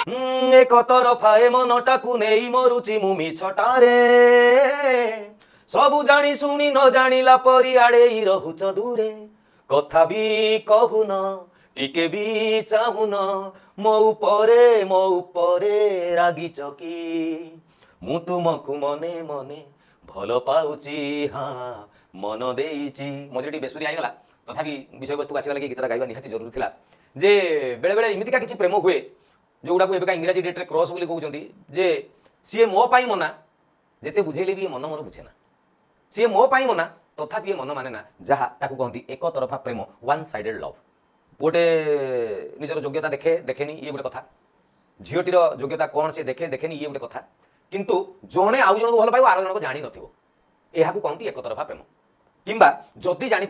ଏକ ତରଫାଏ ମନଟାକୁ ନେଇ ମରୁଛି ମୁଁ ମିଛଟାରେ ସବୁ ଜାଣି ଶୁଣି ନ ଜାଣିଲା ପରି ଆଡ଼େଇ ରହୁଛ ଦୂରେ କଥା ବି କହୁନ ଟିକେ ବି ଚାହୁଁନ ମୋ ଉପରେ ରାଗିଛ କି ମୁଁ ତୁମକୁ ମନେ ମନେ ଭଲ ପାଉଛି ହଁ ମନ ଦେଇଛି ମଝିରେ ଟିକେ ବେସୁରୀ ଆଇଗଲା ତଥାପି ବିଷୟବସ୍ତୁକୁ ଆସିବା ଲାଗି ଗୀତଟା ଗାଇବା ନିହାତି ଜରୁରୀ ଥିଲା ଯେ ବେଳେବେଳେ ଏମିତିକା କିଛି ପ୍ରେମ ହୁଏ जोगुड़ा एवं इंग्राजी डेट्रे क्रस बोली कहते जे सी मो पाई मना जिते बुझेले भी मन मन बुझे ना सी मो पाई मना तथापि मन माने ना जहाँ ताकू कहती एक तरफा प्रेम वन साइडेड लव गोटे निजर योग्यता देखे देखेनी ये गोटे कथा झीटीर योग्यता कौन से देखे देखेनी ये गोटे कथा किंतु जड़े आउ जन को भल पाइब आर जन को जानी नथिबो एहाकू कहती एक तरफा प्रेम किंबा जदि जानी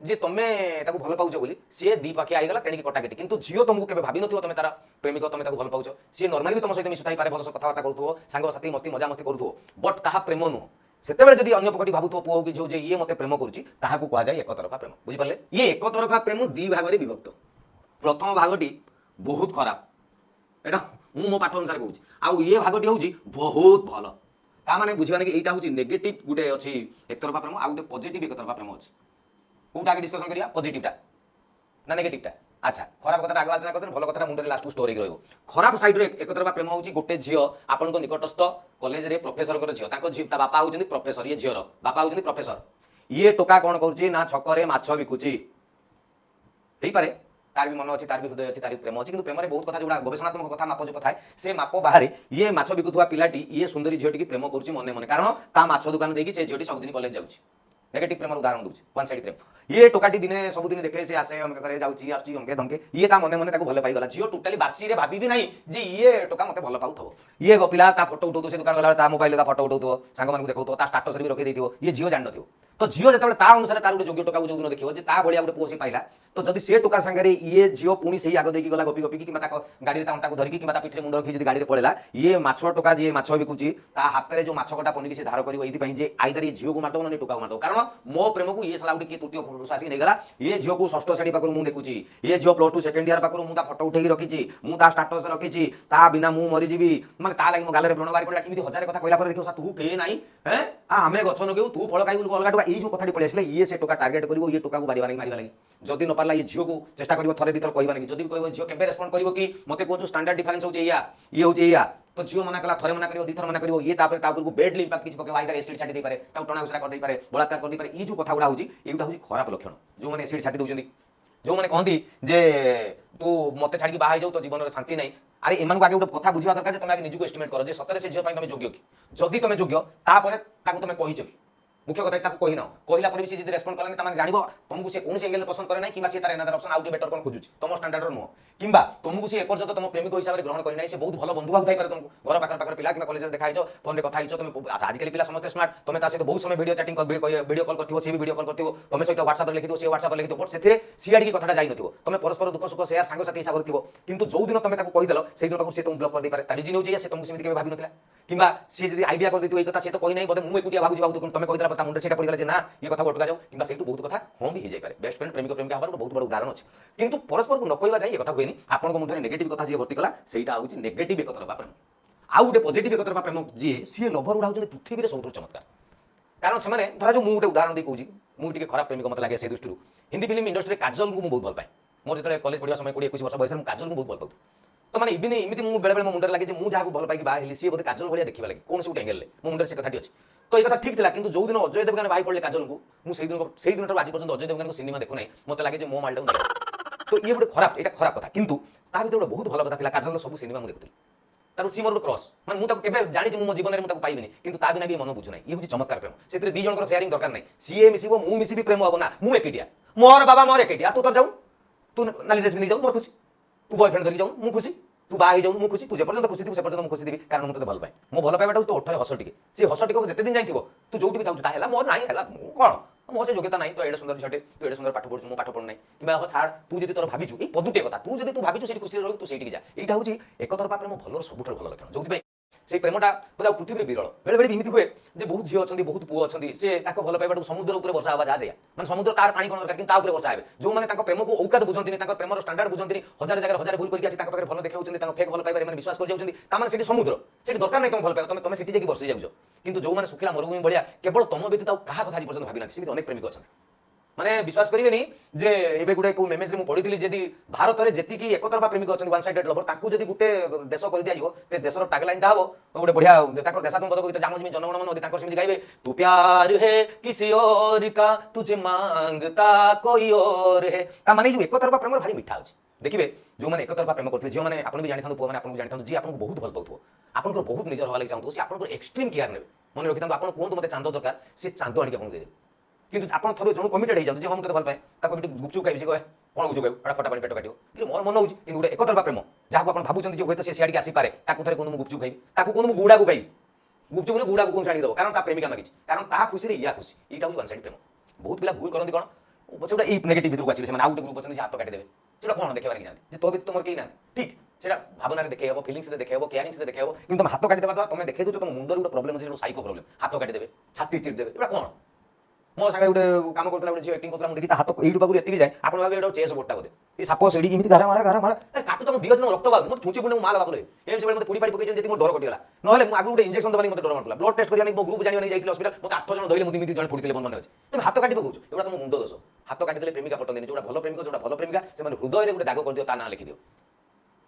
जे तुमे ताकू भल पाउछ बोली सी दी पाखे आईगला तेणिक कटाकटी किंतु झील तुमको केबे भाबी नथिबो तुमे तार प्रेमिक तुमे ताकू भल पाउछ सी नॉर्मली तुम सहित मिसुथाई पारे भल कथबार्ता करूथो सांग साथी मस्ती मजा मस्ती करूथो बट ताहा प्रेम नुह सेतेबेले जदि अन्य पकटी भाबुथो पुओ कि जो जे ये मते प्रेम करूची ताहाकू कहा जाय एक तरफा प्रेम बुझि पाले ये एक तरफा प्रेम दी भाग रे विभक्त प्रथम भागटी बहुत खराब एटा मु मो पाठ अनुसार कहूची आ ये भागटी होउची बहुत भल ताने बुझे कि यहाँ हूँ नेगेटिव गोटे अच्छी एक तरफा प्रेम आ गए पॉजिटिव एक तरफा प्रेम अच्छी कौटा आगे डिस्कसन करिया पॉजिटिवटा ना नेगेटिवटा अच्छा खराब कथा आगे आलोचना करते भल कथा मुंडे लास्ट स्टोर रही खराब साइड रे एक तरफा प्रेम हूँ गोटे झील आपण निकटस्थ कॉलेज रे प्रोफेसर झील बापा हूँ प्रोफेसर ये झीर बापा हूँ प्रोफेसर ये टोका कौन करुच्ची ना छकरे माछ बिकुची पारे तार भी मन अच्छी तार भी हृदय अच्छी तार भी प्रेम अच्छी कि प्रेम बहुत कथा जो गवेषणात्मक कथा माप जो कथा है से माप बाहर ये माछ बिकुवा पिलाटी ये सुंदरी झीटी की प्रेम करुच्ची मने मने कारण ता माछ दुकान देखिए से झीटी सबुदिन कॉलेज जाऊँगी नेगेटिव प्रेम उदाहरण दूसरी वन साइड प्रेम ये टोकाटी दिने सबुदिन देखे से आसे अमके करे जाउची आसी अमके धमके ये ता मने मने ताको भल पाई गला झील टोटाली बासी रे भाबी भी नहीं जे ये टोका मते भल पाउथबो ये गपिला ता फोटो उठाउतो से दुकान गला ता मोबाइल ता फोटो उठाउतो सांग मानकु देखौतो ता स्टेटस रे भी रखि देथिबो ये झील जान नथिबो तो झील जतबे ता अनुसार तार गोटे योग्य टोका जो दिन देखिबो जे ता बढिया गोटे पुओ से पाइला तो जदि से टोका संगे ये झील पुणी से आग देकी गला गपी गपी कि ता गाड़ी रे तांटा को धरिकी कि ता पिठरे मुंड रखी जदि गाड़ी रे पड़ेला ये माछ टोका जे माछ बिकुची ता हाथ रे जो माछ कटा पनिकी से धार करिवो एथि पई जे आइदर ये झील को मारदो न टोका को मारदो कारण मो प्रेम को ये सला उठी के तृतीय पुरुष आसी नै गला ये झील को षष्ठ श्रेणी पाकर मु देखुची ये झील प्लस 2 सेकंड ईयर पाकर मु ता फोटो उठेकी रखीची मु ता स्टेटस रखीची ता बिना मु मरि जीवी माने ता लागि मो गाले रे ब्रण बारी पडला किमिति हजार कथा कहला पर देखो सा तू के नाही हैं आ हमें गछ नगेउ तू फळ खाइबु अलगा टोका ई जो कथाटी पळे आसले ये से टोका टार्गेट करिवो ये टोका को मारिबा लागि जदि न पारला ये झील को चेष्टा करिवो थरे दिथर कहबा लागि जदि कहबो झील केबे रेस्पोंड करिवो कि मते कोन स्टैंडर्ड डिफरेंस होचे या ये होचे या तो झील मना कला थरे मना करिवो दिथर मना करिवो ये तापर ता ऊपर बेड लिंक किछि पके वाइडर एसिड छाटी दे पारे ता टणा उसरा कर दे पारे बलात्कार कर दे पारे ई जो कथा गुडा होची एटा होची खराब लक्षण जो माने एसिड छाटी दोचंदी जो माने कहंदी जे तू मते छाडी बाहाई जाऊ तो जीवन रे शांति नाही अरे एमान को आगे गोटे कथा बुझिबा दरकार जे तुम आगे निजु को एस्टिमेट करो जे सतरे से झील पई तुम योग्य कि जदि तुम योग्य तापर ताकू तुम कहिछ कि मुख्य कथा ताकू कहि न कहिला पर भी से जदि रेस्पोंड करलानी तमाने जानिबो तुमको से कोन से एंगल पसंद करे नै किबा से तार एनादर ऑप्शन आउट बेटर कोन खोजुची तुम स्टैंडर्ड रो नो किबा तुमको से एपर जतो तुम प्रेमिक हिसाब रे ग्रहण करि नै से बहुत भलो बंधु भाग थाई पारे तुमको घर पाकर पाकर पिला किबा कॉलेज रे देखा हिजो फोन रे कथा हिजो तुम अच्छा आज कल पिला समस्त स्मार्ट तुम ता से बहुत समय वीडियो चैटिंग कर वीडियो कॉल करथिबो से भी वीडियो कॉल करथिबो तुम सहित व्हाट्सएप रे लिखिथिबो से व्हाट्सएप रे लिखिथिबो बट सेथिरे सीआईडी की कथाटा जाई नथिबो तुम परस्पर दुख सुख शेयर सांग साथी हिसाब करथिबो किंतु जो दिन तुम ताको कहि देलो से दिन ताको से तुम ब्लॉक कर दे पारे ता रिजन होची से तुमको समिति केबे भाबी नथिला किबा से जदी आईडिया कर देथिबो ए कथा से तो कहि नै बदे मु एकुटिया भाबुची भाबु तुम कहि देला पर ता मुंडे सेटा पड़ी गला जे ना ये कथा अटका जाओ कि से बहुत कथा हाँ भी हो जाए बेस्ट फ्रेंड प्रेमिक प्रेमिका हमारे बहुत बड़ उदाहरण अच्छे किंतु परस्पर को न कहवा जाए ये कथा हुए आपन मध्य नेगेटिव कथा जी भर्ती कला सेटा हूँ नेगेटिव एक तरफा प्रेम आउ गोटे पॉजिटिव एक तरफा प्रेम जी सी लभर गुड़ा हूँ पृथ्वी में सब चमत्कार कारण से धरा जो मुझे उदाहरण दे कहूँ मुझे खराब प्रेमिक मत लगे से दृष्टि हिंदी फिल्म इंडस्ट्री काजल को बहुत भल पाए मोर जो कॉलेज पढ़ा समय 20-21 वर्ष बयस काजल को बहुत भल पाऊँ तो मैंने इवन एमती मुझे बेले मो मुंडे लगे मुझे जहाँ भल पाई बाहर सी बोधे काजल भाया देखा लगे कौन से गोटे एंगल मो मुंडे से कथाटी अच्छी तो ये कथा ठीक था कि जो दिन अजय देवगन भाई पड़े काजल को मुझे दिन आज पर्यटन अजय देवगन सिनेमा देखु ना मत लगे मो मालटा तो ये गोटे खराब यहाँ खराब कथा किंतु ता भर गोटे बहुत भल कथा था काजल सब सिनेमा मुझे देखुली तार सी मोर क्रस मैं मुझे जानी मो जीवन में मुझे पाइबनी किंतु ता बिना भी मन बुझुना ये हूँ चमत्कार प्रेम से दी जन सेयारिंग दरकार नहीं सीए मिसिबो मु मिसिबी प्रेम हम ना मु एकेटिया मोर बाबा मोर एकेटिया तू तो जाऊ तू नाली ड्रेस पिंधि जाऊ मोर खुशी तू बॉयफ्रेंड धरी जाऊ मु खुशी तू बाहर जाऊ मु खुशी तू जे पर्यंत खुशी थी से पर्यंत मु खुशी देवी कारण मुझे भल पाए मो भल पाइबाटा तो ओठरे हस टिके से हस टिके जिते दिन जाइथिबो तू जोटी भी जाऊ ताहेला मोर नाही हैला कोन मो से योग्यता नहीं तो एडे सुंदर झटे तू एडे सुंदर पाठ पढछु मो पाठ पढ नाही किबा हो छाड़ तू जदी तोर भाबिछु ए पदुटे कथा तू जदी तू भाबिछु सेठी खुशी रही तू सेठी जा एटा होची एक तरफा प्रेम भलर सबुठर भल लक्षण जोति से प्रेमटा बोले पृथ्वी में विरल बेले बेले एमती हुए जे बहुत झील अच्छा बहुत पुओ अच्छा सी भल पाइबा समुद्र उपर वर्षा हवा जहाँ मैं समुद्र तार पानी कौन दरकार कि वर्षा हे जो मैंने प्रेम को औकात बुझे प्रेमर स्टांडार्ड बुझे हजार जगह हजार भूल करके भल देखा फेक भल पाइबा विश्वास कर जाऊँगी समुद्र से दरकार नहीं तुम भल पाइबा तुम से जाकि बसी जाऊँ कि जो मैंने शुखिला मरुभूमि भाया केवल तुम व्यतीत क्या कथा आज पर्यटन भावी ना अनेक प्रेमिक अच्छा माने विश्वास करेनि जे एबे गुटे को मेमेज रे मु पढिथिली जदी भारत रे जेति की एकतरफा प्रेमिक अछन वन साइडेड लवर ताकू जदी गुटे देश कर दिया जिवो ते देशर टैगलाइन ता हबो गुटे बढ़िया ताकर देशात्मक पदक गीत जामो जिमी जनगण मन ताकर सिमि गाइबे तू प्यार है किसी और का तुझे मांगता कोई और है ता माने जो एकतरफा प्रेम भारी मिठा अछि देखिबे जो माने एकतरफा प्रेम करथि जे माने आपन भी जानि थांदु पो माने आपन भी जानि थांदु जे आपन बहुत भल पाउथो आपन को बहुत निजर होला लागि चाहतो से आपन को एक्सट्रीम केयर नेबे मन रखि थांदु आपन कोन मते चांदो दरकार से चांदो आनि आपन दे किंतु आप थोड़े जन कमिटेड हो जाते हम भल पाए गुपचुप खाई कहे कौन गुपचुप खाई फटा पानी पेट काट कि मोर मन होगी गोटे एकतरफा प्रेम जहाँ आप भावुं हूँ सी सियाड़ी आसीपे ताकू थे कहूँ गुपचुप खाई कहूँ गुड़ा को खाई गुपचुप ने गुड़ा को कौन छाड़ीदेव कारण प्रेमिका मांगी कारण ता खुशी या खुशी यहाँ हूँ वन साइड प्रेम बहुत पिला भूल करती कौन पचे गोटे नेगेटिव भर को आसवे से आउ ग्रुप अच्छे हाथ काटिदेवे से कौन देखा जाते तो भी तुम कहीं ना ठीक से भावना देखे हम फिलिंग्स देखे हम केयरिंग देखे हम कि तुम हाथ काटिदेवा द्वारा तुम देखे तुम मुंडर गोटे प्रोब्लेम अच्छे साइको प्रोब्लेम हाथ काटिदेवे छाती चिरदेवे एटा कौन मो सागे गोटे काम करता गोटे झील एक्टिंग करता देखी हाथ यू पाखु एति जाए आप भावे चेस बोटा बोधे ये साप सेड़ी एमती घारा मारा काटू तुम दिह दिन रक्त बाबू मतलब छुची पुणे माल बाबू एम से मतलब पुड़ी पाड़ी पकई जी मोर डर कटिगला ना आगे गोटे इंजेक्शन दबानी मत डर मारला ब्लड टेस्ट करने ग्रुप जानी जाइए हस्पिटाल मत 8 जन धरले मुझे जन पड़ते मन अच्छे तुम हाथ काटी पकाऊ एवं तुम मुंड दोष हाथ काटिदेले प्रेमिका पटंदी जो भल प्रेमिक जो भल प्रेमिका से हृदय गोटे दाग कर दियो ता ना लिखि दियो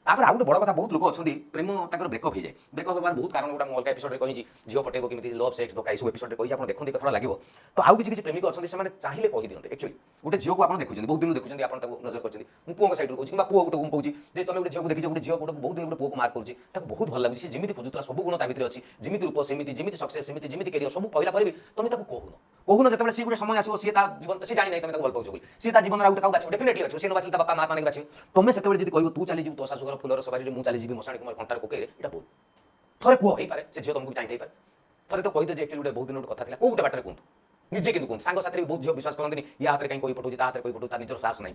तापर आउ गोटे बड़ कथा बहुत लोक अच्छा प्रेम तक ब्रेकअप हो जाए ब्रेकअप होवार बहुत कारण गोटा अलग एपिसोड में कही झील पटेब कि लव सेक्स धोखा सब एपिसोड में कही आप देखते कथा लगे तो आउ किसी प्रेमिक अच्छा से चाहिए कही दिखते एक्चुअली गोटे झील को आप देखुं बहुत दिन देखुं आप नजर कर पुओ सैड कहूँ कि पुओ गोटे कहूँ जे तुम गोटे झील को देखी गोटे झील गोटे बहुत दिन गोटे पुओ को मार्क करुँचे बहुत भल लगे जमी खोजुला सब गुण ता अच्छी जमी रूप सेमती जमी सक्सेस सेमती जमी कैरियर सब कहला पर भी तुम कहून जो सी गोटे समय आसो सी जीवन सी जानी तुम भल पाओ सी जीवन आउट क्या बाछे डेफिनेटली बाछे सी बाछे बापा माँ माने बाछे तुम से कह तू चली तो शाशुर फुलर सवारी मुझे चली मशाणी कुमार कंटार कोकई यहाँ बोल थे कह पारे से झील तुमको चाहिए थे तो कहीदे एक्चुअली गोटे बहुत दिन गोटे कथा कौ गोटे बाटर कहूँ निजे कि कहूँ सांग साथी बहुत झील विश्वास करते या हाथ में कहीं कही पठाऊँ ता हाथ में कही पठाऊँ निजर साहस नहीं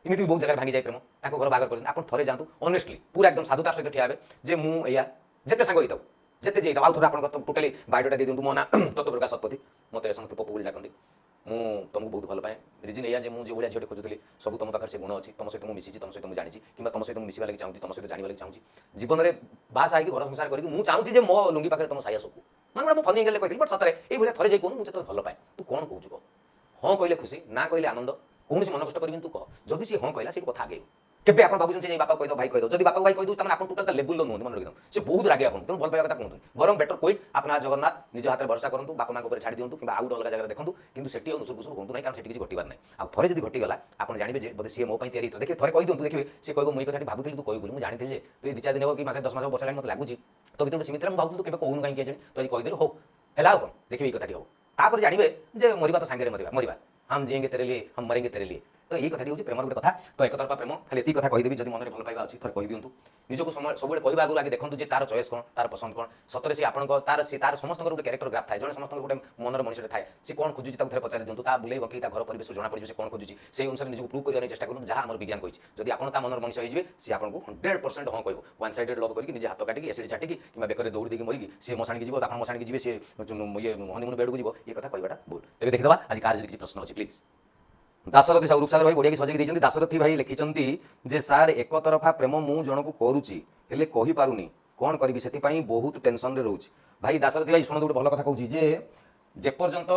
इमती बहुत जगह भांगी जाए प्रेम ताको घर बागर कर आप थे जातु ऑनेस्टली पूरा एकदम साधुतार सहित ठिया जे मुझे जिते सांग होता जिते जाइए आउ थे आप टोटाली बायोडाटा दे दिखाँ मो ना तत्व प्रकाश शतपथी मत समस्त पप्पू बोली डाकती तुमको बहुत भल पाए रिजन या मुझे भाई झील खोजुली सब तुम पाखे से गुण अच्छी तुम सहित मिसी तुम सहित मुझे जानी कि तुम सहित मिसवा लगे चाहूँ तुम सहित जानवा लगे चाहूँ जीवन में बास आई घर संसार करके मुझे चाहूँ जो मो लुंगी पाखे तुम साया सब मैं मुझे फनी एंगल कहती बट सतरे ये थे जाए कहूँ मुझे तो भल पाए तू कौन कहूँ हाँ कहले खुशी ना कहले आनंद कौन मन कष्ट कर तू कह जदि सी हाँ कहला से कथा आगे केबे आप भावुं से बापा कहीद भाई कहीद जब बापा भाई कहीदे आप टोटाल लेवल नुहत मन रखिद से बहुत रागे आपको तुम भल पाइबा कथा कहूँ बरम बेटर क्विट अपना जगन्नाथ निज हाथ में भरसा करूँ बापा माँ छाड़ी दिखाँ कि आउ अलग जगह देखूँ कि सेठी नुसुर फुसुर हूँ ना कारण से घटबार नहीं आ थे जब घटीगला आप जानवे बोधे सी मो तैयारी देखिए थे कही दिखाँ देखिए सी कह मुझे कथा भावुली तू कहू मुझे जानी तु 2-4 दिन कि 10 मास बस मत लगुच तो भी सीमित भावुँ तू केवे कहूँ कहीं तो आज कहीदेलु हो है कौन देखिए ये कथा हो जानवे जे मरवा तो सांगे मरवा हम जिएंगे तेरे लिए हम मरेंगे तेरे लिए तो यही कथा हूँ प्रेम गोटे कथा तो एकतरफा प्रेम खाली ये कथा कहीदेवी जब मन में भल पाइबा अच्छी थे कही दिंतु निजक सब कह आगे आगे देखो जे तार चॉइस कौन तार पसंद कौन सतरे से आपन तार समस्त गोटे कैरेक्टर ग्राफ थाए जन समस्त गोटे मनर मनुष्य थाए से कौन खोजुची थे पचारि दिंतु बुले बकई घर परिवेश जना पड़े से कौन खोजुची से अनुसार निजक प्रूव करने चेष्टा करूँ जहाँ आम विज्ञान कही जब आप मनर मनुष्य होइए सी आपको 100% हाँ कह वन साइडेड लव करके निजे हाथ काटिकी एसिड चाटिकी कि बेकर दौड़ देकी मरिकी सी मशाणी की जीव आप मशाणी की जी सी ये हनीमून बेड को जीव ये कथा कहवाटा भूल तेज देखीदा आज कार किसी प्रश्न अच्छी प्लीज दाशरथी साहू रूपसागर भाई बढ़िया की सजेक देखते दाशरथी भाई लिखिं जे सार एक तरफा प्रेम मु जन को करुच्ची हेले कही पारुनी कौन करी से बहुत टेंशन रे रोच भाई दाशरथी भाई शुणु गोटे भल कथा कहूँ जे पर्यंत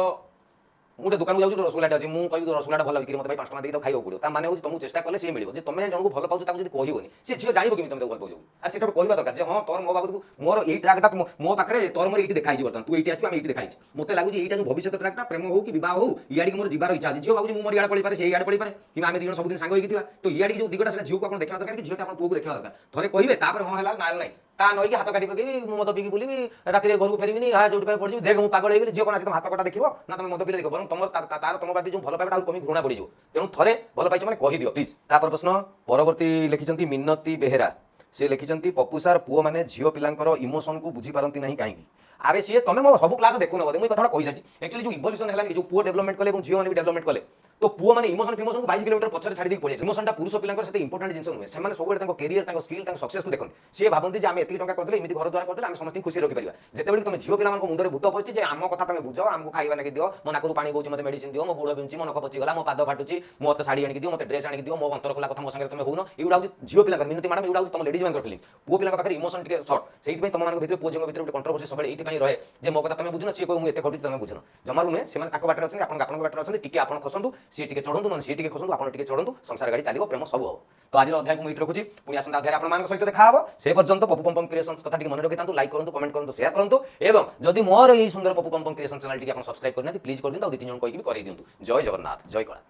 गोटे दुकान जाऊँ रसगोल्ला अच्छी मुझे कह रसगोल्ला भल बिक्री मतलब 5 टଙ୍କା देगी खाई पड़ो माने हूँ तुमको चेष्टा कले सी मिले तुम जन को भल पाओ जब कहबनी सी झील जानव कि तुम भल पाओ और सीटा कहवा दरकार हाँ तोर मो बाबू मोर ये ट्राकटा मो पाखे तोर मोर ये देखाई बर्तमान तू ये आसू आम ये देखाई मत लगुच ये भविष्य ट्राकटा प्रेम हो कि बहुत हो इाड़ी मोर जीवार इच्छा अच्छी झील बाबू मोर इड़ा पड़ी पारे से इड़ा पड़ी पारे कि आम दिज सब दिन सांग होगी तो इाड़ी जो दिगटा से झील को आप देखा दरकार कि झील पुओ को देखा दरकार थे कहे हाँ है ना ना ता नई हाथ काटी पकई मद पीकी बुलि रात घर को फेरबी हाँ जो पड़ी देख मुझे पागल हो झील कौन तुम हाथ कटा देखो ना तुम मद पीले देख बरं तुम तार तुम बात जो भल पाइबा कमी घृणा बढ़ी तेणु थे भल पाइछ मैंने कहीदिव प्लीज तापर प्रश्न परवर्ती लिखिं मिनती बेहेरा से लिखिं पप्पू सार पुओ मैंने झील पिलांकर इमोशन को बुझी पारती ना कहीं आरे सी तुम मो सब क्लास देखुन बोधे मुझे कथा कही सारी एक्चुअली जो इवोल्यूशन है जो पुओ डेवलपमेंट कले झील मैंने भी डेवलपमेंट कले तो पुओ मैंने इमोशन फिमोशन को 22 किलोमीटर पछरे छाड़ी पड़े इमोशन पुरुष पिला से इंपोर्टाट जिन नुहे से सब कैरियर स्किल सक्सेस को देखते सी भावती जे आम एत टका करदे एमती घर द्वारा करदे समस्त खुशी रखिपर जिते तुम झील पिला मुंडे भूत पड़े आम कथा तुम बुझ आमको खाଇବା नाकि दियो मो नाकू पानी बोझ मत मेडिसिन दियो मो गोड़ बिंची मो नख पचिगला मो पाद फाटुची मत शाढ़ी आनी दियो मत ड्रेस आनी दियो मो अंतर खोला कथा मो संगे तुम होनो एगुड़ा झील पिला मिनती मैडम एगुड़ा तुम लेडीज मान फिलिंग पुओ पिला पाखे इमोशन टे सर्ट से तुम मान भर पुओ झील भर गोटे कंट्रोवर्सी सब ये रहे जे मो कथा तुम बुझुन सी कह मुझे घटी तुम बुझुन जमा नुहे से बाटर अच्छे आपन बाटर अच्छे टी आप खसतु सी टे चढ़ू ना सी टे खसतु आप चढ़ू संसार गाड़ी चलो प्रेम सब हम तो आज अध्याय को रखुच्छी पुणी आसंता अध्याय आप सहित देखा से पर्यंत पप्पू पम्पम क्रिएशंस कथा मन रखी लाइक करूँ कमेंट करूँ शेयर करूँ एवं जदि मोर यही सुंदर Pappu pompom creation channel subscribe करना प्लीज कर दिखाँ 2-3 जन कहीं कर दिखाँ जय जगन्नाथ जय कला।